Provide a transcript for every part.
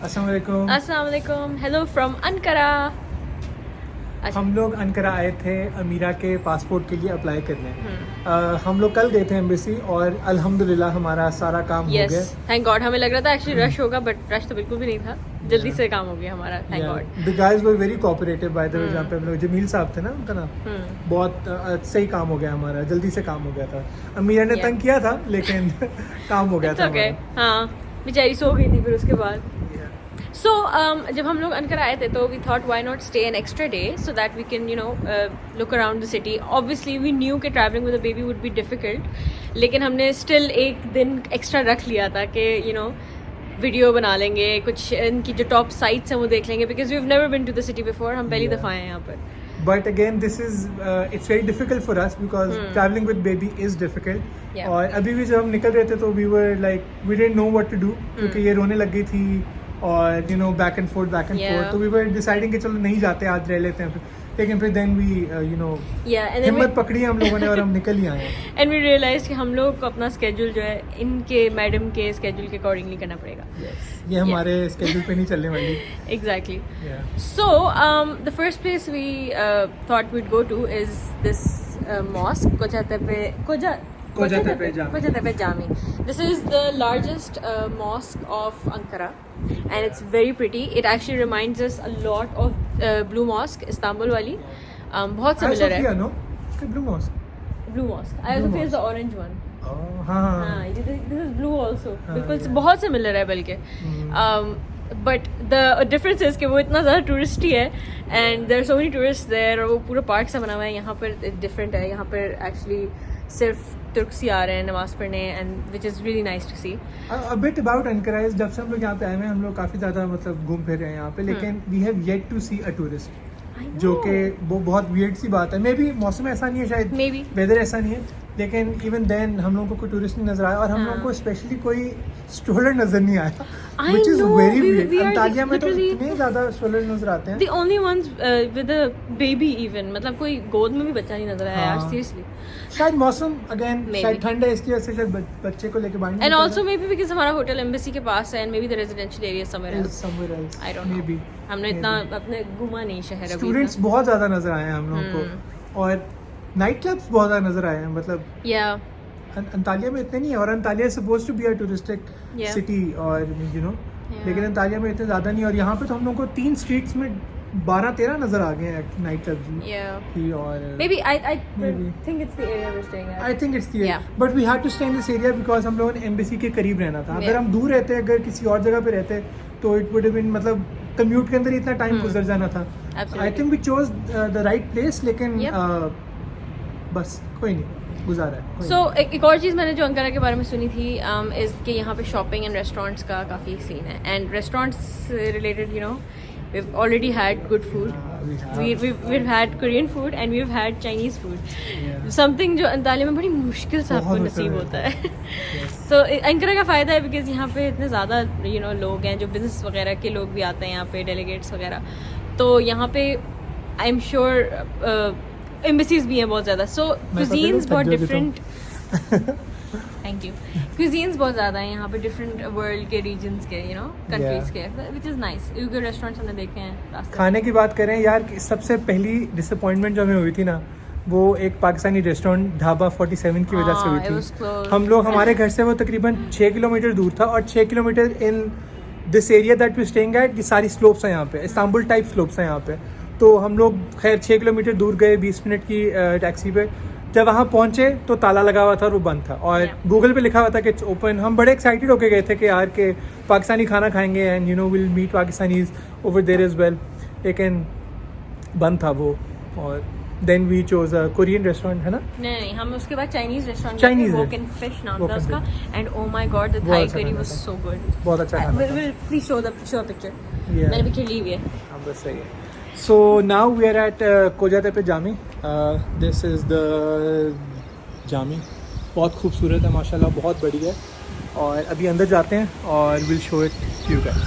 अस्सलाम वालेकुम। अस्सलाम वालेकुम। Hello from Ankara. हम लोग अनकरा आए थे अमीरा के पासपोर्ट के लिए अप्लाई करने। हम लोग कल गए थे एम्बेसी और अल्हम्दुलिल्लाह हमारा सारा काम हो यस, गया। Thank God. हमें लग रहा था एक्चुअली रश होगा, बट रश तो बिल्कुल भी नहीं था। जल्दी से काम हो गया हमारा, thank God. The guys were very cooperative bye the वे। जहाँ पे हम लोग जमील साहब थे ना, उनका नाम, बहुत सही काम हो गया हमारा, जल्दी से काम हो गया था। अमीरा ने तंग किया था लेकिन काम हो गया था ओके। हमारा। हाँ, बेचारी सो गई थी फिर उसके बाद। Yeah. So, जब हम लोग अनकरा आए थे तो we thought why not stay an extra day so that we can look around the city. Obviously we knew कि travelling with a baby would be difficult, लेकिन हमने स्टिल एक दिन एक्स्ट्रा रख लिया था कि वीडियो बना लेंगे, कुछ इनकी जो टॉप साइट्स हैं वो देख लेंगे, because we have never been to the city before. हम पहली दफ़ा आए हैं यहाँ पर। But again, this is it's very difficult for us because traveling with baby is difficult. Yeah. और अभी भी जब हम निकल रहे थे तो we were like we didn't know what to do क्योंकि ये रोने लग गई थी और back and forth Yeah. तो we were deciding कि चलो नहीं जाते, आज रह लेते हैं। लेकिन फिर then we Yeah, and then हिम्मत पकड़ी हम लोगों ने और हम निकल ही आए। एंड वी रियलाइज कि हम लोग को अपना स्केड्यूल जो है इनके मैडम के स्केड्यूल के अकॉर्डिंगली करना पड़ेगा। ये हमारे स्केड्यूल पे नहीं चलने वाली। Exactly. Yeah. So, the first place we thought we'd go to is this mosque, Kocatepe Jami. This is the largest mosque of Ankara, and it's very pretty. It actually reminds us a lot of Blue Mosque, Istanbul wali. बहुत similar है. Sophia, no? Blue Mosque. Blue Mosque. Sophia is the orange one. हाँ। This is blue also. बिल्कुल बहुत similar है बल्कि। But the difference is कि वो इतना ज़्यादा टूरिस्टी है and there are so many tourist there, और वो पूरा पार्क सा बना हुआ है। यहाँ पर डिफरेंट है, यहाँ पर एक्चुअली सिर्फ तुर्क्स ही आ रहे हैं नमाज पढ़ने, and which is really nice to see. A bit about Ankara is जब से हम लोग यहाँ पे आए हैं हम लोग काफ़ी ज़्यादा मतलब घूम फिर रहे हैं यहाँ पे, लेकिन we have yet to see a tourist, जो कि वो बहुत वियर्ड सी बात है। मे बी मौसम ऐसा नहीं है, शायद मे बी वेदर ऐसा नहीं है, लेकिन इवन देन हम लोगों को कोई टूरिस्ट नहीं नजर आया और हम लोगों को स्पेशली कोई स्ट्रोलर नजर नहीं आया, which is very weird. Antalya में तो इतने ज्यादा स्ट्रोलर नजर आते हैं। The only ones with a baby even, मतलब कोई गोद में भी बच्चा नहीं नजर आया यार, सीरियसली। शायद मौसम अगेन शायद ठंड है, इसकी वजह से शायद बच्चे को लेके बाहर। And also may be because हमारा होटल एम्बेसी के पास है, and may be the residential area somewhere else. I don't know, हमने इतना अपने घुमा नहीं शहर अभी। स्टूडेंट्स बहुत ज्यादा नजर आए हैं हम लोगों को, और नाइट क्लब्स बहुत ज्यादा नजर आए हैं। मतलब या अंतालिया में इतने नहीं है, और Antalya suppose to be a touristic city, और लेकिन अंतालिया में इतने ज्यादा नहीं। और यहाँ पे तो हम लोगों को 3 स्ट्रीट्स में 12-13 नजर आ गए हैं नाइट क्लब्स भी। और maybe I think it's the area we're staying at. I think it's the area. But we had to stay in this area because हम लोगों ने एम्बेसी के करीब रहना था। अगर हम दूर रहते, अगर किसी और जगह पे रहते तो इट वुड हैव बीन, मतलब कम्यूट के अंदर ही इतना टाइम गुजर जाना था। I think we chose the right place, लेकिन बस कोई नहीं, गुजारा है। सो एक और चीज़ मैंने जो अंकारा के बारे में सुनी थी इज़ कि यहाँ पे शॉपिंग एंड रेस्टोरेंट्स का काफ़ी सीन है, and restaurants related we've already had good food. We've had Korean food and we've had Chinese food. Something जो अंतालिया में बड़ी मुश्किल से आपको नसीब होता है। तो अंकारा का फ़ायदा है बिकॉज यहाँ पे इतने ज़्यादा लोग हैं, जो बिजनेस वगैरह के लोग भी आते हैं यहाँ पे, डेलीगेट्स वगैरह। तो यहाँ पे आई एम श्योर एम्बेसीज भी हैं बहुत ज़्यादा। सो क्यूजीन्स बहुत डिफरेंट थैंक यू। क्यूजीन्स बहुत ज़्यादा हैं यहाँ पे, डिफरेंट वर्ल्ड के रीजन्स के, कंट्रीज के, which is nice. UK restaurants हमने देखे हैं। खाने की बात करें यार, सबसे पहली डिसअपॉइंटमेंट जो हमें हुई थी ना, वो एक पाकिस्तानी रेस्टोरेंट ढाबा 47 की वजह से हुई थी। हम लोग, हमारे घर से वो तकरीबन 6 किलोमीटर दूर था, और 6 kilometres in this area that we staying at, ये सारी स्लोप्स हैं यहाँ पे, इस्तांबुल टाइप स्लोप्स हैं यहाँ पे। तो हम लोग खैर 6 किलोमीटर दूर गए 20 मिनट की टैक्सी पे। जब वहाँ पहुँचे तो ताला लगा हुआ था और वो बंद था, और गूगल पे लिखा हुआ था कि इट्स ओपन। हम बड़े एक्साइटेड होके गए थे कि यार के पाकिस्तानी खाना खाएंगे and will meet Pakistanis over there as well, लेकिन बंद था वो। और then we chose a Korean restaurant, है ना? नहीं, हम उसके बाद Chinese restaurant, Chinese wok and fish नाम था उसका, and oh my god the Thai curry was so good. बहुत अच्छा खाना था। Please show the picture. मैंने पिक्चर ली हुई है। हाँ बस सही है। So now we are at Kocatepe Jami. This is the Jami. बहुत खूबसूरत है माशाल्लाह, बहुत बड़ी है। और अभी अंदर जाते हैं और will show it to you guys.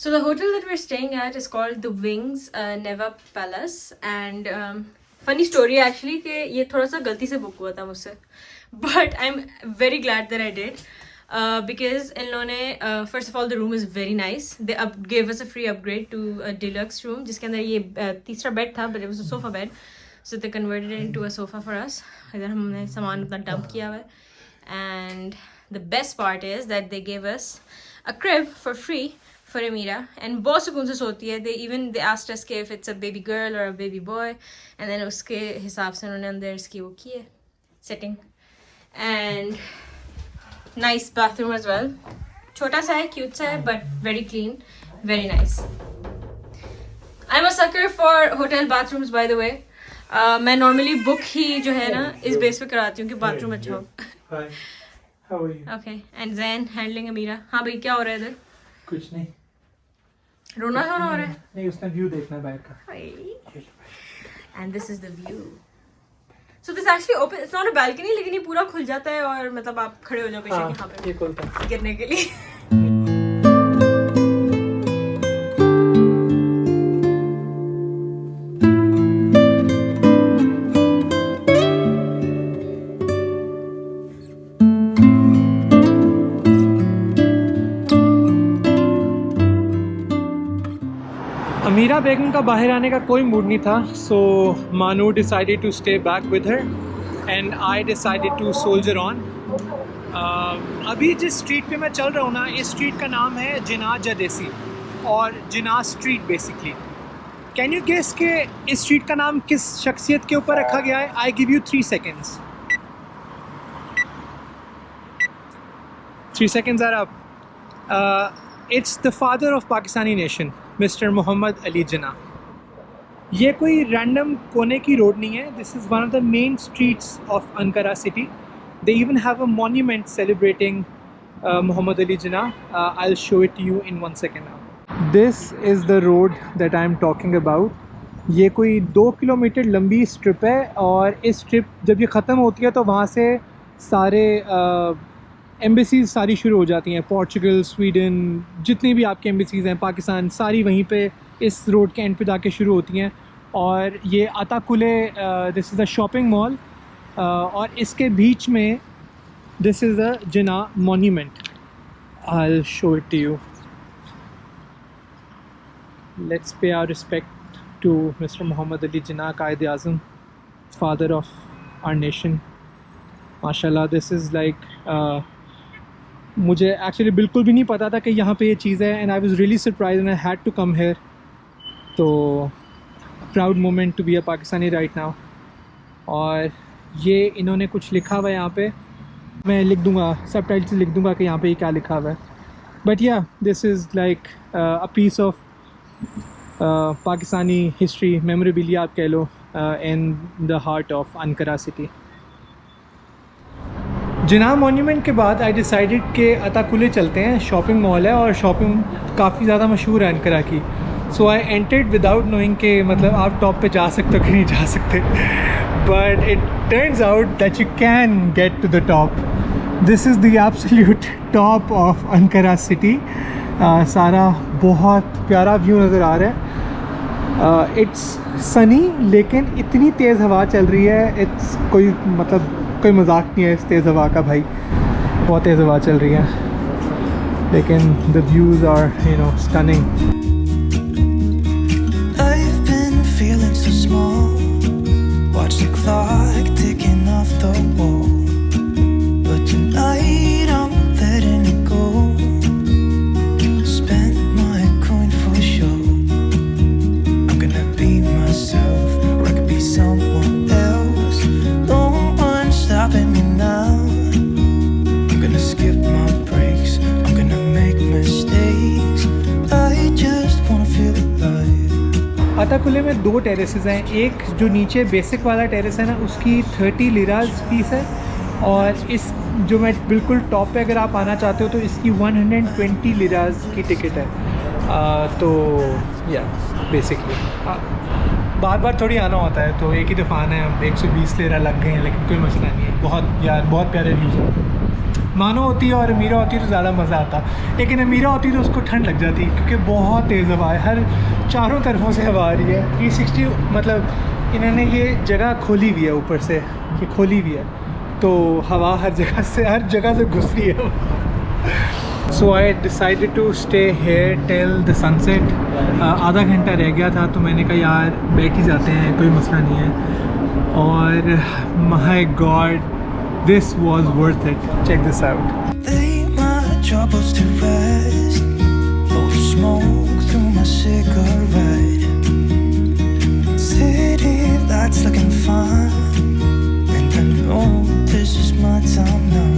So the hotel that we're staying at is called The Wings Neva Palace, and funny story actually कि ये थोड़ा सा गलती से book हुआ था मुझसे, but I'm very glad that I did because इन लोगों ने first of all the room is very nice. They gave us a free upgrade to a deluxe room जिसके अंदर ये तीसरा bed था, but it was a sofa bed, so they converted it into a sofa for us. इधर हमने सामान अपना dump किया हुआ है, and the best part is that they gave us a crib for free for Amira, and बहुत सुकून से सोती है. They asked us if it's a baby girl or a baby boy, and then उसके हिसाब से उन्होंने अंदर इसकी वो की है setting, and nice bathroom as well. छोटा सा है, cute सा है, but very clean, very nice. I'm a sucker for hotel bathrooms, by the way. मैं normally book ही जो है ना इस base पे कराती हूँ कि bathroom अच्छा हो. Hi, how are you? Okay, and Zain handling Amira. हाँ भाई क्या हो रहा है इधर? कुछ नहीं. रोना धोना हो रहा है? नहीं, उसने व्यू देखना है बाहर का. And this is the view. So this actually open. It's not a balcony, लेकिन ये पूरा खुल जाता है और मतलब आप खड़े हो जाओ बेशक यहाँ पे. ये खुलता है गिरने के लिए. अमीरा बेगम का बाहर आने का कोई मूड नहीं था, so Mano decided to stay back with her and I decided to soldier on. अभी जिस स्ट्रीट पे मैं चल रहा हूँ ना, इस स्ट्रीट का नाम है जिनाह जदेसी और Jinnah street basically. Can you guess के इस स्ट्रीट का नाम किस शख्सियत के ऊपर रखा गया है? I give you 3 seconds. 3 seconds are up. It's the father of Pakistani nation, Mr. Muhammad Ali Jinnah. ये कोई रैंडम कोने की रोड नहीं है. This is one of the main streets of Ankara city. They even have a monument celebrating Muhammad Ali Jinnah. I'll show it to you in 1 second now. This is the road that I'm talking about. ये कोई 2 kilometre लंबी strip है और इस strip जब ये ख़त्म होती है तो वहाँ से सारे एम्बेसीज़ सारी शुरू हो जाती हैं. पोर्चुगल, स्वीडन, जितनी भी आपकी एम्बेसीज़ हैं, पाकिस्तान, सारी वहीं पे इस रोड के एंड पे जाके शुरू होती हैं. और ये Atakule, this is a shopping mall, और इसके बीच में this is a Jinnah monument. I will show it to you. Let's pay our respect to mister Mohammad Ali Jinnah, Quaid Azam, father of our nation. माशाल्लाह, दिस इज़ लाइक मुझे एक्चुअली बिल्कुल भी नहीं पता था कि यहाँ पे ये चीज़ है, and I was really surprise and I had to come here. तो proud moment to be a Pakistani right now. और ये इन्होंने कुछ लिखा हुआ है यहाँ पे, मैं लिख दूँगा, सबटाइटल्स लिख दूँगा कि यहाँ पे ये क्या लिखा हुआ है. But yeah this is like a piece of Pakistani history, memorabilia आप कह लो, in the heart of Ankara city. Jinnah monument के बाद आई डिसाइडेड कि अताकुले चलते हैं. शॉपिंग मॉल है और शॉपिंग काफ़ी ज़्यादा मशहूर है अनकरा की. सो आई एंटर्ड विदाउट नोइंग कि मतलब आप टॉप पे जा सकते हो कि नहीं जा सकते. But it turns out that you can get to the top. This is the absolute top of Ankara city. सारा बहुत प्यारा व्यू नज़र आ रहा है. इट्स सनी, लेकिन इतनी तेज़ हवा चल रही है, इट्स कोई मजाक नहीं है इस तेज़ हवा का भाई. बहुत तेज़ हवा चल रही है, लेकिन the views are stunning. I've been feeling so small. Watch the clock ticking off the wall. But tonight I'm letting it go. Spend my coin for sure. I'm gonna be myself, or I could be someone else. No one's stopping me now. I'm gonna skip my breaks. I'm gonna make mistakes. I just wanna feel alive. अताकुले में 2 terraces हैं. एक जो नीचे basic वाला terrace है ना, उसकी 30 लिराज fees है, और इस जो मैं बिल्कुल टॉप पे अगर आप आना चाहते हो तो इसकी 120 लिराज की टिकट है. तो या बेसिकली बार बार थोड़ी आना होता है, तो एक ही दफ़ा आना है. 120 लिरा लग गए हैं, लेकिन कोई मसला नहीं है. बहुत प्यारे व्यूज़ हैं. मानो होती और अमीरा होती तो ज़्यादा मज़ा आता, लेकिन अमीरा होती तो उसको ठंड लग जाती क्योंकि बहुत तेज़ हवा है, हर चारों तरफों से हवा आ रही है। 360 मतलब इन्होंने ये जगह खोली हुई है, ऊपर से ये खोली हुई है, तो हवा हर जगह से घुस रही है। So I decided to stay here till the sunset. आधा घंटा रह गया था तो मैंने कहा यार बैठ ही जाते हैं, कोई मसला नहीं है। और my god, this was worth it. Check this out. Lay my troubles to rest. Blow smoke through my cigarette. City lights looking fine, and I know this is my time now.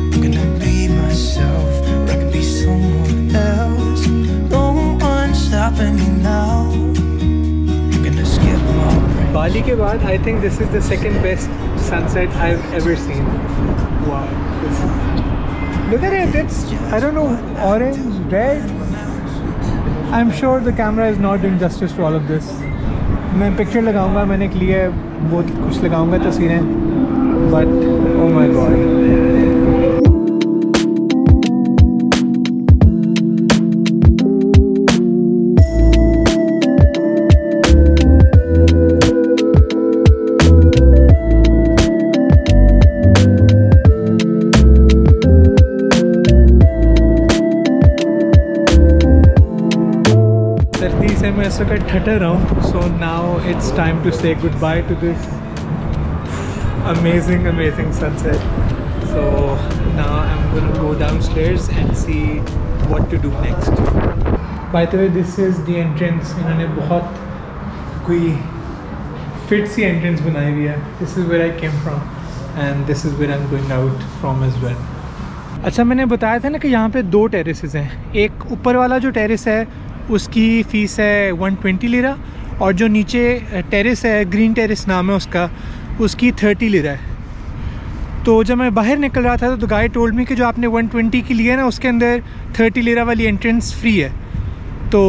I'm gonna be myself, or I could be someone else. No one's stopping me now. I'm gonna skip my break. बाली के बाद I think this is the second best sunset I've ever seen. Wow, look at it, it's, I don't know, orange, red. I'm sure the camera is not doing justice to all of this. मैं picture लगाऊंगा, मैंने एक लिए बहुत कुछ लगाऊंगा तस्वीरें, but oh my god. मैं इस वक्त ठहर रहा हूँ, so now it's time to say goodbye to this amazing sunset. So now I am going to go downstairs and see what to do next. By the way this is the entrance. इन्होंने बहुत कोई fit सी entrance बनाई हुई है। This is where I came from and this is where I am going out from as well. अच्छा, मैंने बताया था ना कि यहाँ पे 2 टेरेसेस हैं। एक ऊपर वाला जो टेरेस है उसकी फ़ीस है 120 लिरा, और जो नीचे टेरेस है, ग्रीन टेरेस नाम है उसका, उसकी 30 लिरा है। तो जब मैं बाहर निकल रहा था तो गाइड टोल्ड मी कि जो आपने 120 की लिया ना उसके अंदर 30 लिरा वाली एंट्रेंस फ्री है। तो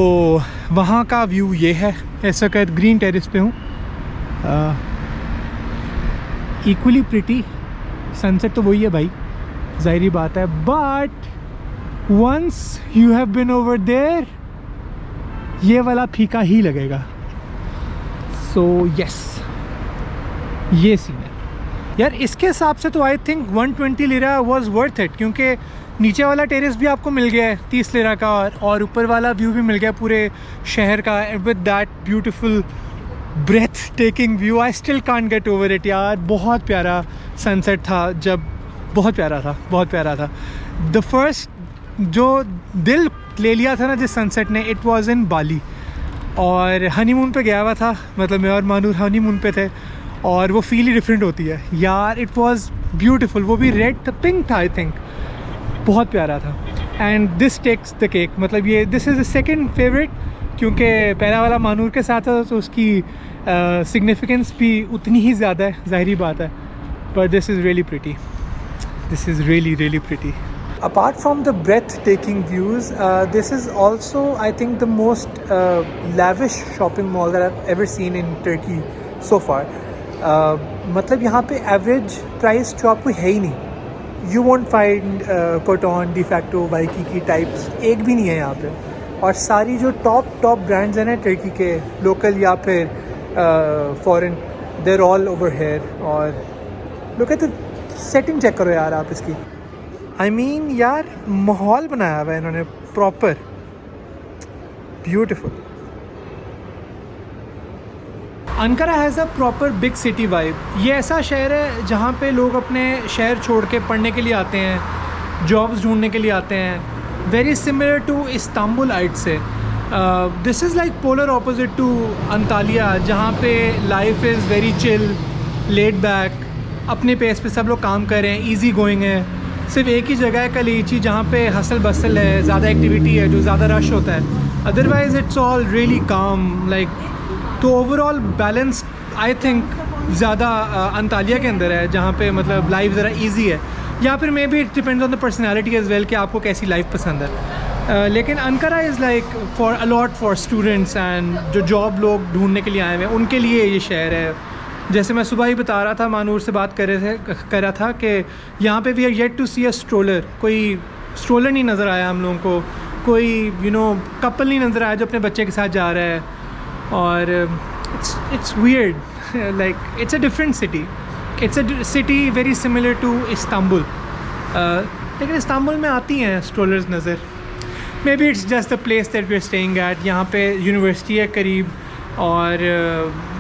वहाँ का व्यू ये है। इस वक्त ग्रीन टेरेस पे हूँ। इक्वली प्रिटी सनसेट तो वही है भाई, ज़ाहिरी बात है, but once you have been over there ये वाला फीका ही लगेगा। सो यस, ये सीन है यार। इसके हिसाब से तो I think 120 lira was worth it, क्योंकि नीचे वाला टेरेस भी आपको मिल गया है 30 लिरा का, और ऊपर वाला व्यू भी मिल गया पूरे शहर का, with that beautiful breathtaking view. I still can't get over it यार। बहुत प्यारा सनसेट था, जब बहुत प्यारा था। द फर्स्ट जो दिल ले लिया था ना जिस सनसेट ने, इट वाज इन बाली, और हनीमून पे गया हुआ था, मतलब मैं और मानूर हनीमून पे थे, और वो फील ही डिफरेंट होती है यार। It was beautiful. वो भी रेड था, पिंक था आई थिंक, बहुत प्यारा था। And this takes the cake, मतलब ये this is the second favourite, क्योंकि पहला वाला मानूर के साथ था तो उसकी सिग्निफिकेंस भी उतनी ही ज़्यादा है, ज़ाहिरी बात है। But this is really pretty, this is really pretty. Apart from the breathtaking views, this is also, I think, the most lavish shopping mall that I've ever seen in Turkey so far. मतलब यहाँ पे average price जो आपको है ही नहीं। You won't find Cotton, De Facto, Waikiki types, एक भी नहीं है यहाँ पे। और सारी जो top brands हैं ना टर्की के, local या फिर foreign, they're all over here। और look at the setting, check करो यार आप इसकी। I mean यार, माहौल बनाया हुआ है इन्होंने proper, beautiful. Ankara has a proper big city vibe. ये ऐसा शहर है जहाँ पे लोग अपने शहर छोड़ के पढ़ने के लिए आते हैं, जॉब्स ढूंढने के लिए आते हैं। वेरी सिमिलर टू इस्तांबुल आइट से। This is like polar opposite to Antalya, जहाँ पे life is very chill, laid back, अपने पेस पे सब लोग काम कर रहे हैं, ईजी गोइंग है। सिर्फ एक ही जगह है कलीची जहाँ पे हसल बसल है, ज़्यादा एक्टिविटी है, जो ज़्यादा रश होता है। अदरवाइज़ इट्स ऑल रियली काम लाइक। तो ओवरऑल बैलेंस आई थिंक ज़्यादा अंतालिया के अंदर है, जहाँ पे मतलब लाइफ ज़रा इजी है, या फिर may be it depends on the personality as well कि आपको कैसी लाइफ पसंद है। लेकिन Ankara is like for a lot for students and जो जॉब लोग ढूंढने के लिए आए हुए हैं उनके लिए ये शहर है। जैसे मैं सुबह ही बता रहा था, मानूर से बात कर रहा था कि यहाँ पे we are yet to see a stroller. कोई स्ट्रोलर नहीं नज़र आया हम लोगों को, कोई कपल नहीं नज़र आया जो अपने बच्चे के साथ जा रहा है। और it's weird, like it's a different city, it's a city very similar to Istanbul. लेकिन इस्तांबुल में आती हैं स्ट्रोलर्स नज़र। Maybe it's just the place that we are staying at. यहाँ पे यूनिवर्सिटी है करीब, और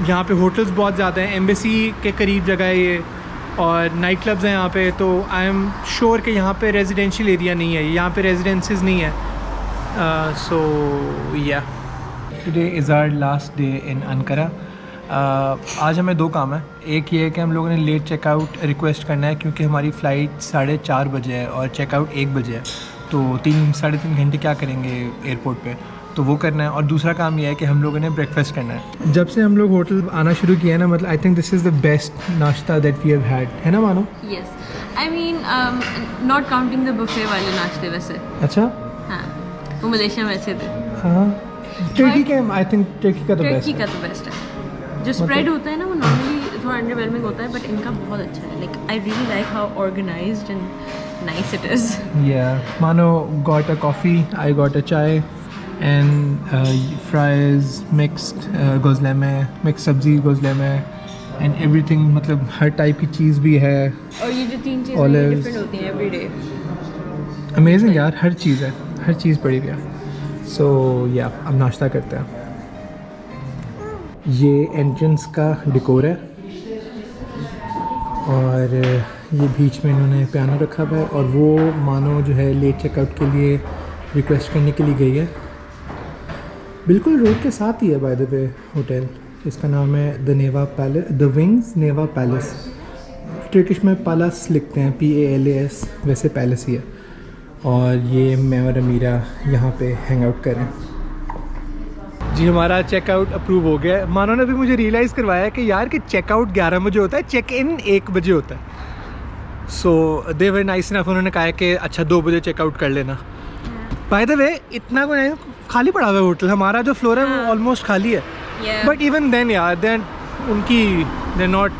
यहाँ पे होटल्स बहुत ज़्यादा हैं, एम्बेसी के करीब जगह है ये, और नाइट क्लब्स हैं यहाँ पे। तो आई एम श्योर कि यहाँ पे रेजिडेंशियल एरिया नहीं है, यहाँ पे रेजिडेंसेस नहीं है। So yeah today is our last day in Ankara. आज हमें 2 काम है। एक ये है कि हम लोगों ने लेट चेकआउट रिक्वेस्ट करना है, क्योंकि हमारी फ़्लाइट 4:30 बजे है और चेकआउट 1 बजे है। तो 3-3.5 घंटे क्या करेंगे एयरपोर्ट पे, तो वो करना है। और दूसरा काम ये है कि हम लोगों ने ब्रेकफास्ट करना है। जब से हम लोग होटल आना शुरू किया है ना, मतलब I think this is the best नाश्ता दैट वी हैव हैड, है ना मानो? Yes, I mean not counting the buffet वाले नाश्ते वैसे। अच्छा, हाँ, वो मलेशिया में अच्छे थे। हाँ, टर्की के आई थिंक टर्की का तो बेस्ट टर्की का तो बेस्ट है। जो स्प्रेड होता है ना, वो नॉर्मली थोड़ा अंडरवेलमिंग होता है, बट इनका बहुत अच्छा है। Like I really like how organised and nice it is. Yeah, Mano got a coffee, I got a chai, and fries, mixed gozleme, mixed सब्जी gozleme, and everything, मतलब हर टाइप की चीज़ भी है। और ये जो 3 चीज़ें Olives. डिफरेंट होती हैं एवरी डे। अमेजिंग यार, हर चीज़ है, हर चीज़ पड़ी हुई है। सो या अब नाश्ता करते हैं। ये एंट्रेंस का डेकोर है, और ये बीच में इन्होंने पियानो रखा हुआ है। और वो मानो जो है लेट चेकआउट के लिए रिक्वेस्ट करने के लिए गई है। बिल्कुल रोड के साथ ही है बाय द वे होटल। इसका नाम है the Neva palace, the wings Neva palace. Turkish में पालास लिखते हैं, PALAS, वैसे पैलेस ही है। और ये मैं और अमीरा यहाँ पे हैंग आउट करें। जी, हमारा चेकआउट अप्रूव हो गया है। मानो ने भी मुझे रियलाइज़ करवाया कि यार कि चेकआउट 11 बजे होता है, चेक इन 1 बजे होता है। सो दे वर नाइस इनफ, उन्होंने कहा कि अच्छा 2 बजे चेकआउट कर लेना। बाय द वे इतना कोई नहीं, खाली पड़ा हुआ है होटल। हमारा जो फ्लोर है वो ऑलमोस्ट खाली है, बट इवन देन यार देन दे नॉट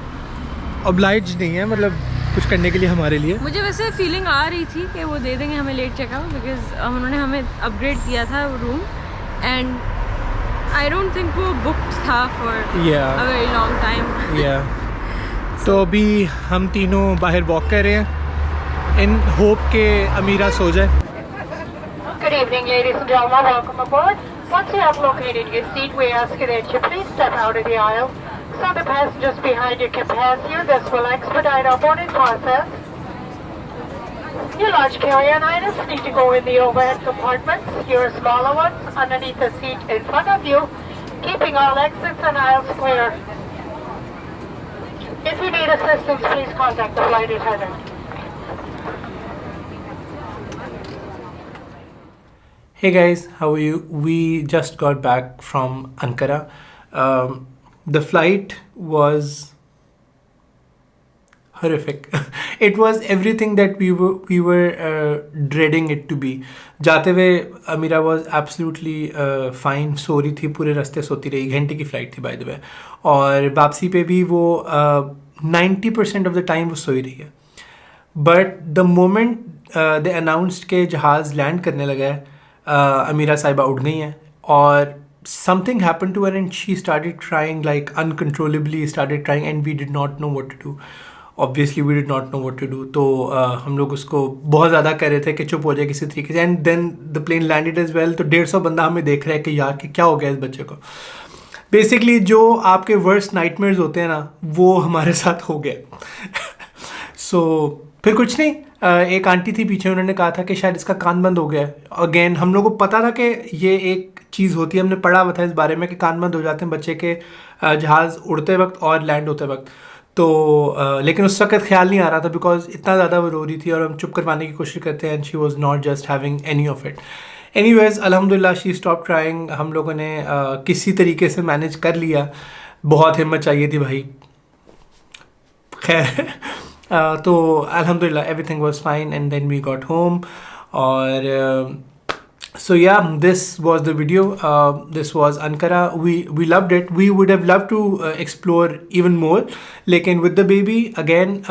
ऑब्लाइज्ड नहीं है, मतलब कुछ करने के लिए हमारे लिए। मुझे वैसे फीलिंग आ रही थी कि वो दे देंगे हमें लेट चेकआउट, बिकॉज उन्होंने हमें अपग्रेड किया था room, and I don't think वो बुक्ड था for a very long time. तो अभी हम तीनों बाहर वॉक कर रहे हैं इन होप के अमीरा सो जाए। Good evening, ladies and gentlemen. Welcome aboard. Once you have located your seat, we ask you that you please step out of the aisle so the passengers behind you can pass you. This will expedite our boarding process. Your large carry-on items need to go in the overhead compartments. Your smaller ones underneath the seat in front of you, keeping all exits and aisles clear. If you need assistance, please contact the flight attendant. Hey guys, how are you? We just got back from Ankara. The flight was horrific. It was everything that we were dreading it to be. जाते हुए अमीरा was absolutely fine, सो रही थी पूरे रास्ते, सोती रही। घंटे की फ़्लाइट थी बाय द वे, और वापसी पे भी वो 90% ऑफ द टाइम वो सोई रही है। But the moment they announced के जहाज़ लैंड करने लगा है, अमीरा साहिबा उठ गई हैं, और something happened to her and she started crying like uncontrollably, started crying, and we did not know what to do. Obviously we did not know what to do. तो हम लोग उसको बहुत ज़्यादा कह रहे थे कि चुप हो जाए किसी तरीके से, and then the plane landed as well. तो 150 बंदा हमें देख रहा है कि यार कि क्या हो गया इस बच्चे को। बेसिकली जो आपके वर्स्ट नाइटमेयर्स होते हैं ना, वो हमारे साथ हो गया। सो फिर कुछ नहीं, एक आंटी थी पीछे, उन्होंने कहा था कि शायद इसका कान बंद हो गया। अगेन हम लोग को पता था कि ये एक चीज़ होती है, हमने पढ़ा हुआ था इस बारे में कि कान बंद हो जाते हैं बच्चे के जहाज़ उड़ते वक्त और लैंड होते वक्त। तो लेकिन उस वक्त ख्याल नहीं आ रहा था, बिकॉज इतना ज़्यादा वो रो रही थी, और हम चुप करवाने की कोशिश करते हैं, and she was not just having any of it. Anyways अल्हम्दुलिल्लाह शी स्टॉप ट्राइंग। हम लोगों ने किसी तरीके से मैनेज कर लिया। बहुत हिम्मत चाहिए थी भाई, खैर। तो अल्हम्दुलिल्लाह everything was fine, and then we got home. और So yeah, this was the video. This was Ankara. We loved it. We would have loved to explore even more. लेकिन with the baby again,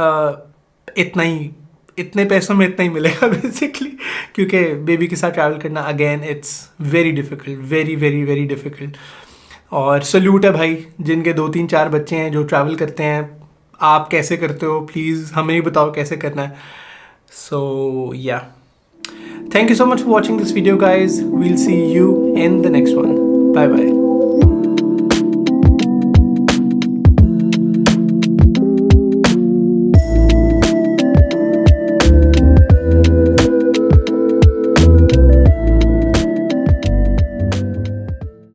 इतने पैसों में इतना ही मिलेगा basically, क्योंकि baby के साथ ट्रैवल करना again it's very difficult, very very very difficult. और सल्यूट है भाई जिनके 2 3 4 बच्चे हैं जो ट्रैवल करते हैं. आप कैसे करते हो प्लीज़ हमें ही बताओ कैसे करना है. सो या, thank you so much for watching this video guys. We'll see you in the next one. Bye bye.